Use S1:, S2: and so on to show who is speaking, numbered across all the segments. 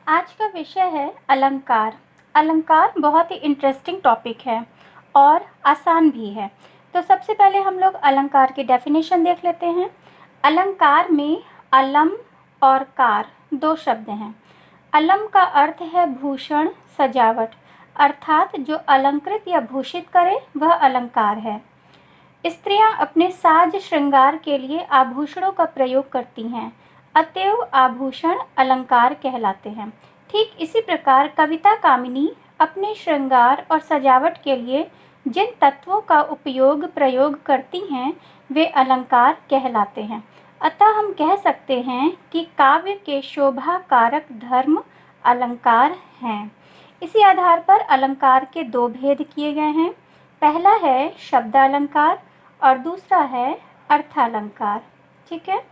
S1: आज का विषय है अलंकार। अलंकार बहुत ही इंटरेस्टिंग टॉपिक है और आसान भी है। तो सबसे पहले हम लोग अलंकार की डेफिनेशन देख लेते हैं। अलंकार में अलम और कार दो शब्द हैं। अलम का अर्थ है भूषण, सजावट, अर्थात जो अलंकृत या भूषित करे वह अलंकार है। स्त्रियां अपने साज श्रृंगार के लिए आभूषणों का प्रयोग करती हैं, अतएव आभूषण अलंकार कहलाते हैं। ठीक इसी प्रकार कविता कामिनी अपने श्रृंगार और सजावट के लिए जिन तत्वों का उपयोग प्रयोग करती हैं वे अलंकार कहलाते हैं। अतः हम कह सकते हैं कि काव्य के शोभा कारक धर्म अलंकार हैं। इसी आधार पर अलंकार के दो भेद किए गए हैं। पहला है शब्दालंकार और दूसरा है अर्थालंकार। ठीक है।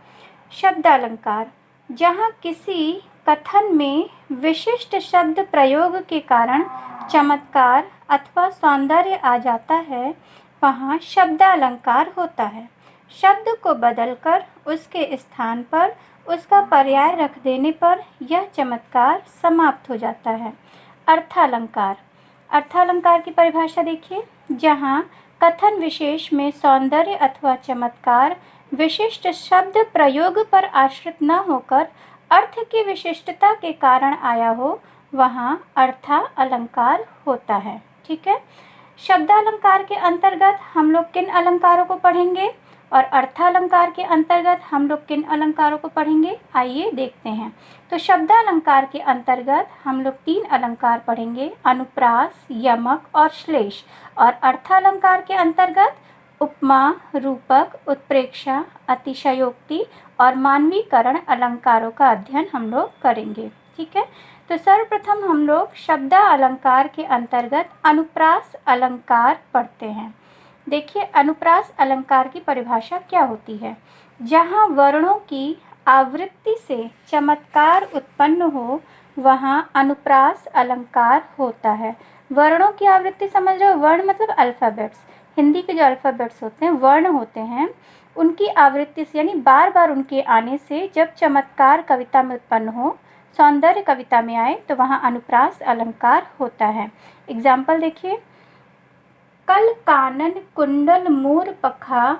S1: शब्दालंकार, जहाँ किसी कथन में विशिष्ट शब्द प्रयोग के कारण चमत्कार अथवा सौंदर्य आ जाता है, वहाँ शब्दालंकार होता है। शब्द को बदलकर उसके स्थान पर उसका पर्याय रख देने पर यह चमत्कार समाप्त हो जाता है। अर्थालंकार, अर्थालंकार की परिभाषा देखिए। जहाँ कथन विशेष में सौंदर्य अथवा चमत्कार विशिष्ट शब्द प्रयोग पर आश्रित न होकर अर्थ की विशिष्टता के कारण आया हो, वहाँ अर्थालंकार होता है। ठीक है। शब्दालंकार के अंतर्गत हम लोग किन अलंकारों को पढ़ेंगे और अर्थालंकार के अंतर्गत हम लोग किन अलंकारों को पढ़ेंगे, आइए देखते हैं। तो शब्दालंकार के अंतर्गत हम लोग तीन अलंकार पढ़ेंगे, अनुप्रास, यमक और श्लेष। और अर्थालंकार के अंतर्गत उपमा, रूपक, उत्प्रेक्षा, अतिशयोक्ति और मानवीकरण अलंकारों का अध्ययन हम लोग करेंगे। ठीक है। तो सर्वप्रथम हम लोग शब्दालंकार के अंतर्गत अनुप्रास अलंकार पढ़ते हैं। देखिए, अनुप्रास अलंकार की परिभाषा क्या होती है। जहाँ वर्णों की आवृत्ति से चमत्कार उत्पन्न हो, वहाँ अनुप्रास अलंकार होता है। वर्णों की आवृत्ति समझ रहे हो, वर्ण मतलब अल्फ़ाबेट्स। हिंदी के जो अल्फ़ाबेट्स होते हैं, वर्ण होते हैं, उनकी आवृत्ति से यानी बार बार उनके आने से जब चमत्कार कविता में उत्पन्न हो, सौंदर्य कविता में आए, तो वहाँ अनुप्रास अलंकार होता है। एग्जाम्पल देखिए, कल कानन कुंडल मोर पखा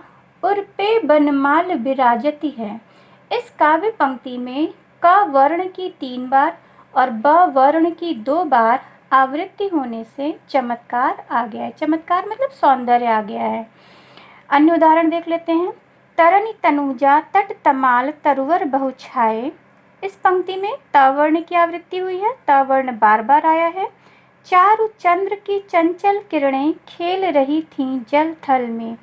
S1: उर्पे बनमाल विराजती है। इस काव्य पंक्ति में क वर्ण की 3 बार और ब वर्ण की 2 बार आवृत्ति होने से चमत्कार आ गया है। चमत्कार मतलब सौंदर्य आ गया है। अन्य उदाहरण देख लेते हैं। तरनि तनुजा तट तमाल तरुवर बहु छाए। इस पंक्ति में त वर्ण की आवृत्ति हुई है, त वर्ण बार बार आया है। चारु चंद्र की चंचल किरणें खेल रही थीं जल थल में।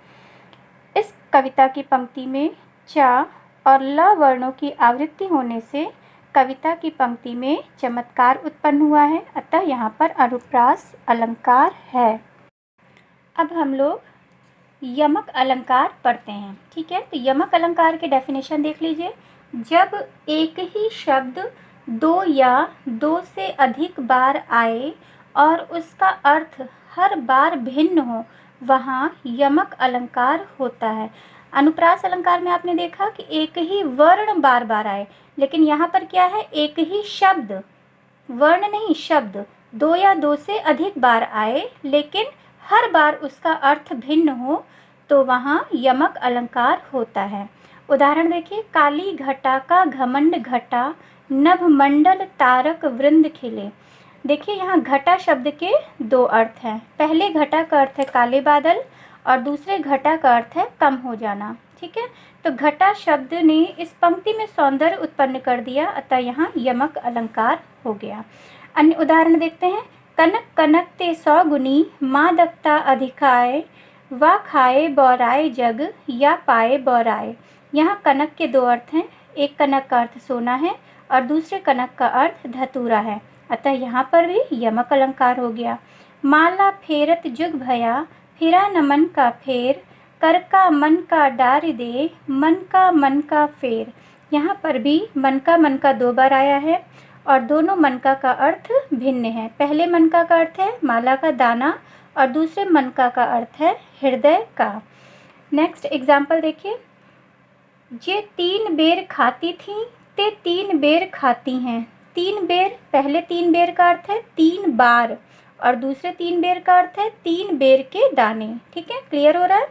S1: इस कविता की पंक्ति में च और ल वर्णों की आवृत्ति होने से कविता की पंक्ति में चमत्कार उत्पन्न हुआ है, अतः यहाँ पर अनुप्रास अलंकार है। अब हम लोग यमक अलंकार पढ़ते हैं। ठीक है। तो यमक अलंकार के डेफिनेशन देख लीजिए। जब एक ही शब्द 2 या 2 से अधिक बार आए और उसका अर्थ हर बार भिन्न हो, वहाँ यमक अलंकार होता है। अनुप्रास अलंकार में आपने देखा कि एक ही वर्ण बार बार आए, लेकिन यहाँ पर क्या है, एक ही शब्द, वर्ण नहीं शब्द, 2 या 2 से अधिक बार आए लेकिन हर बार उसका अर्थ भिन्न हो, तो वहाँ यमक अलंकार होता है। उदाहरण देखिए, काली घटा का घमंड घटा नभ मंडल तारक वृंद खिले। देखिए, यहाँ घटा शब्द के 2 अर्थ हैं। पहले घटा का अर्थ है काले बादल और दूसरे घटा का अर्थ है कम हो जाना। ठीक है। तो घटा शब्द ने इस पंक्ति में सौंदर्य उत्पन्न कर दिया, अतः यहाँ यमक अलंकार हो गया। अन्य उदाहरण देखते हैं। कनक कनक ते 100 गुनी मादकता अधिकाय, वा खाए बौराए जग या पाए बौराए। यहाँ कनक के 2 अर्थ हैं। एक कनक का अर्थ सोना है और दूसरे कनक का अर्थ धतूरा है, अतः यहाँ पर भी यमक अलंकार हो गया। माला फेरत जुग भया फिरा न मन का फेर, कर का मन का डार दे मन का फेर। यहाँ पर भी मन का 2 बार आया है और दोनों मनका का अर्थ भिन्न है। पहले मनका का अर्थ है माला का दाना और दूसरे मनका का अर्थ है हृदय का। नेक्स्ट एग्जाम्पल देखिए। जे 3 बेर खाती थीं ते 3 बेर खाती हैं, तीन बेर, पहले तीन बेर का अर्थ है तीन बार और दूसरे तीन बेर का अर्थ है तीन बेर के दाने। ठीक है, क्लियर हो रहा है।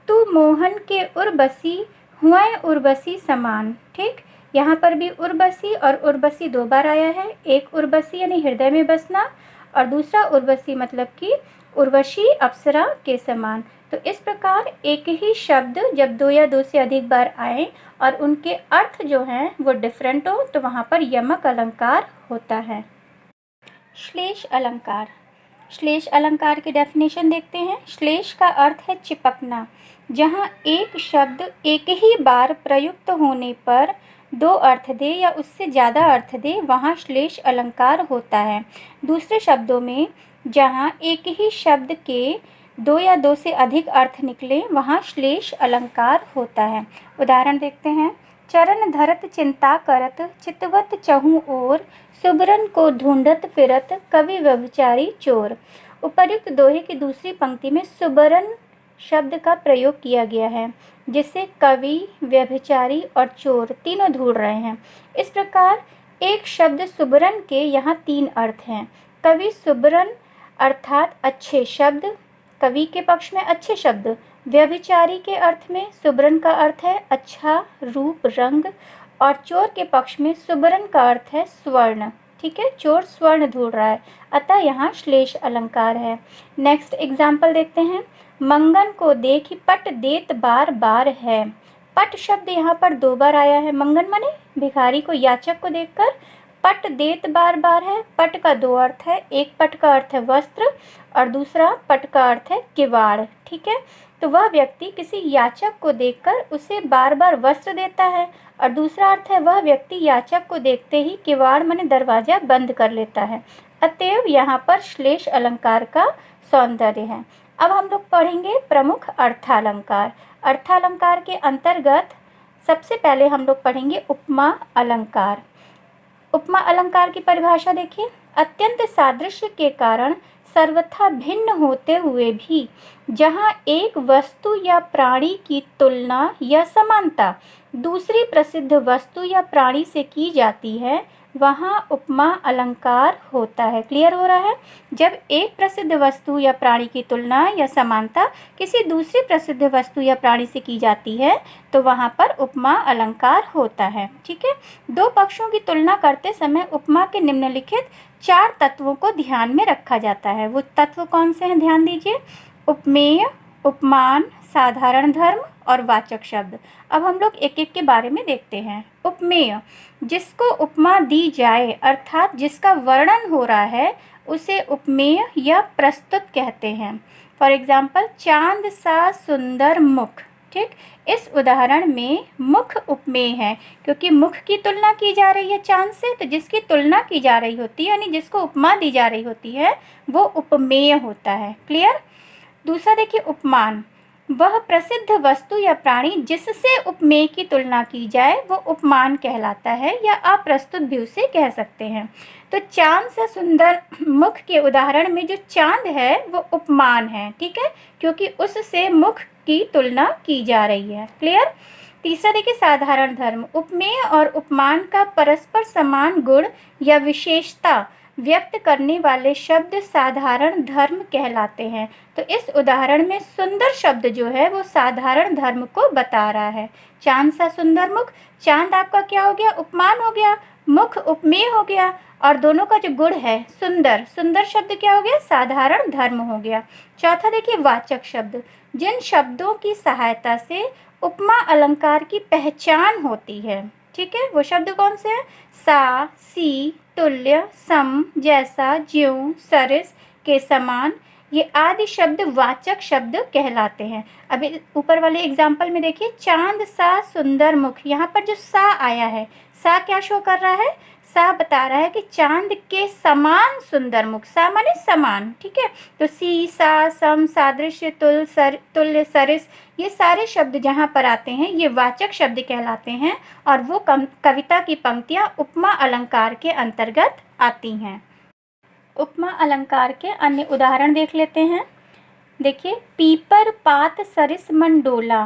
S1: तू मोहन के उर्वशी हुआ उर्वशी समान। ठीक, यहाँ पर भी उर्वशी और उर्वशी दो बार आया है। एक उर्वशी यानी हृदय में बसना और दूसरा उर्वशी मतलब कि उर्वशी अप्सरा के समान। तो इस प्रकार एक ही शब्द जब दो या दो से अधिक बार आए और उनके अर्थ जो हैं वो डिफरेंट हो तो वहाँ पर यमक अलंकार होता है। श्लेष अलंकार। श्लेष अलंकार की डेफिनेशन देखते हैं। श्लेष का अर्थ है चिपकना। जहाँ एक शब्द एक ही बार प्रयुक्त होने पर दो अर्थ दे या उससे ज़्यादा अर्थ दे वहाँ श्लेष अलंकार होता है। दूसरे शब्दों में जहाँ एक ही शब्द के दो या दो से अधिक अर्थ निकले वहाँ श्लेष अलंकार होता है। उदाहरण देखते हैं। चरण धरत चिंता करत चितवत चहु ओर सुबरन को ढूंढत फिरत कवि व्यभिचारी चोर। उपर्युक्त दोहे की दूसरी पंक्ति में सुबरन शब्द का प्रयोग किया गया है जिससे कवि, व्यभिचारी और चोर तीनों ढूंढ रहे हैं। इस प्रकार एक शब्द सुबरन के यहाँ तीन अर्थ हैं। कवि सुबरन अर्थात अच्छे शब्द, कवि के पक्ष में अच्छे शब्द। व्यभिचारी के अर्थ में सुबरन का अर्थ है अच्छा रूप, रंग और चोर के पक्ष में सुबरन का अर्थ है स्वर्ण। ठीक है, चोर स्वर्ण ढूंढ रहा है, अतः यहाँ श्लेष अलंकार है। नेक्स्ट एग्जाम्पल देखते हैं। मंगन को देखी पट देत बार बार है। पट शब्द यहाँ पर दो बार आया है। मंगन माने भिखारी को, याचक को देखकर पट देत बार बार है। पट का दो अर्थ है, एक पट का अर्थ है वस्त्र और दूसरा पट का अर्थ है किवाड़। ठीक है, तो वह व्यक्ति किसी याचक को देखकर उसे बार बार वस्त्र देता है और दूसरा अर्थ है वह व्यक्ति याचक को देखते ही किवाड़ माने दरवाजा बंद कर लेता है। अतएव यहाँ पर श्लेष अलंकार का सौंदर्य है। अब हम लोग पढ़ेंगे प्रमुख अर्थालंकार। अर्थालंकार के अंतर्गत सबसे पहले हम लोग पढ़ेंगे उपमा अलंकार। उपमा अलंकार की परिभाषा देखिए। अत्यंत सादृश्य के कारण सर्वथा भिन्न होते हुए भी जहाँ एक वस्तु या प्राणी की तुलना या समानता दूसरी प्रसिद्ध वस्तु या प्राणी से की जाती है वहाँ उपमा अलंकार होता है। क्लियर हो रहा है। जब एक प्रसिद्ध वस्तु या प्राणी की तुलना या समानता किसी दूसरी प्रसिद्ध वस्तु या प्राणी से की जाती है तो वहाँ पर उपमा अलंकार होता है। ठीक है, दो पक्षों की तुलना करते समय उपमा के निम्नलिखित चार तत्वों को ध्यान में रखा जाता है। वो तत्व कौन से हैं, ध्यान दीजिए। उपमेय, उपमान, साधारण धर्म और वाचक शब्द। अब हम लोग एक एक के बारे में देखते हैं। उपमेय, जिसको उपमा दी जाए अर्थात जिसका वर्णन हो रहा है उसे उपमेय या प्रस्तुत कहते हैं। फॉर एग्जाम्पल, चांद सा सुंदर मुख। ठीक, इस उदाहरण में मुख उपमेय है क्योंकि मुख की तुलना की जा रही है चांद से, तो जिसकी तुलना की जा रही होती है यानी जिसको उपमा दी जा रही होती है वो उपमेय होता है। क्लियर। दूसरा देखिए उपमान, वह प्रसिद्ध वस्तु या प्राणी जिससे उपमेय की तुलना की जाए वो उपमान कहलाता है या आप प्रस्तुत भी उसे कह सकते हैं। तो चांद सा सुंदर मुख के उदाहरण में जो चांद है वो उपमान है। ठीक है, क्योंकि उससे मुख की तुलना की जा रही है। क्लियर। तीसरा देखिए साधारण धर्म, उपमेय और उपमान का परस्पर समान गुण या विशेषता व्यक्त करने वाले शब्द साधारण धर्म कहलाते हैं। तो इस उदाहरण में सुंदर शब्द जो है वो साधारण धर्म को बता रहा है। चांद सा सुंदर मुख, चांद आपका क्या हो गया, उपमान हो गया, मुख उपमेय हो गया और दोनों का जो गुण है सुंदर, सुंदर शब्द क्या हो गया, साधारण धर्म हो गया। चौथा देखिए वाचक शब्द, जिन शब्दों की सहायता से उपमा अलंकार की पहचान होती है। ठीक है, वो शब्द कौन से हैं, सा, सी, तुल्य, सम, जैसा, ज्यों, सरिस, के समान, ये आदि शब्द वाचक शब्द कहलाते हैं। अभी ऊपर वाले एग्जाम्पल में देखिए, चांद सा सुंदर मुख, यहाँ पर जो सा आया है, सा क्या शो कर रहा है, सा बता रहा है कि चांद के समान सुंदर मुख, सा माने समान। ठीक है, तो सी, सा, सम, सादृश्य, तुल्य, सरिस, ये सारे शब्द जहाँ पर आते हैं ये वाचक शब्द कहलाते हैं और वो कविता की पंक्तियाँ उपमा अलंकार के अंतर्गत आती हैं। उपमा अलंकार के अन्य उदाहरण देख लेते हैं। देखिए, पीपर पात सरिस मंडोला।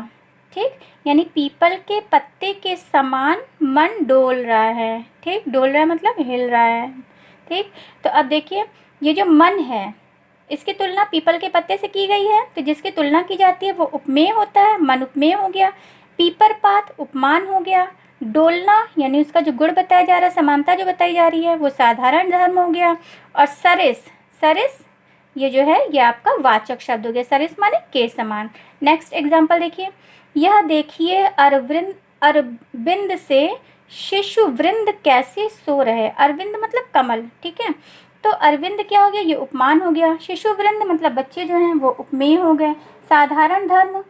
S1: ठीक, यानी पीपल के पत्ते के समान मन डोल रहा है। ठीक, डोल रहा है मतलब हिल रहा है। ठीक, तो अब देखिए ये जो मन है इसकी तुलना पीपल के पत्ते से की गई है, तो जिसकी तुलना की जाती है वो उपमेय होता है, मन उपमेय हो गया। पीपर पात उपमान हो गया। डोलना यानी उसका जो गुण बताया जा रहा है, समानता जो बताई जा रही है वो साधारण धर्म हो गया। और सरिस, सरिस ये जो है ये आपका वाचक शब्द हो गया। सरिस माने के समान। नेक्स्ट एग्जाम्पल देखिए, यह देखिए अरविंद से शिशु वृंद कैसे सो रहे। अरविंद मतलब कमल। ठीक है, तो अरविंद क्या हो गया, ये उपमान हो गया। शिशु वृंद मतलब बच्चे जो हैं वो उपमेय हो गए। साधारण धर्म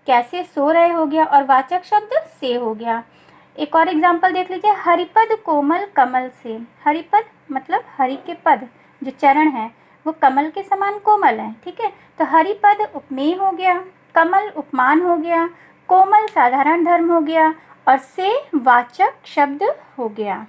S1: कैसे सो रहे हो गया, और वाचक शब्द से हो गया। एक और एग्जाम्पल देख लीजिए, हरिपद कोमल कमल से। हरिपद मतलब हरि के पद जो चरण है वो कमल के समान कोमल है। ठीक है, तो हरिपद उपमेय हो गया, कमल उपमान हो गया, कोमल साधारण धर्म हो गया, और से वाचक शब्द हो गया।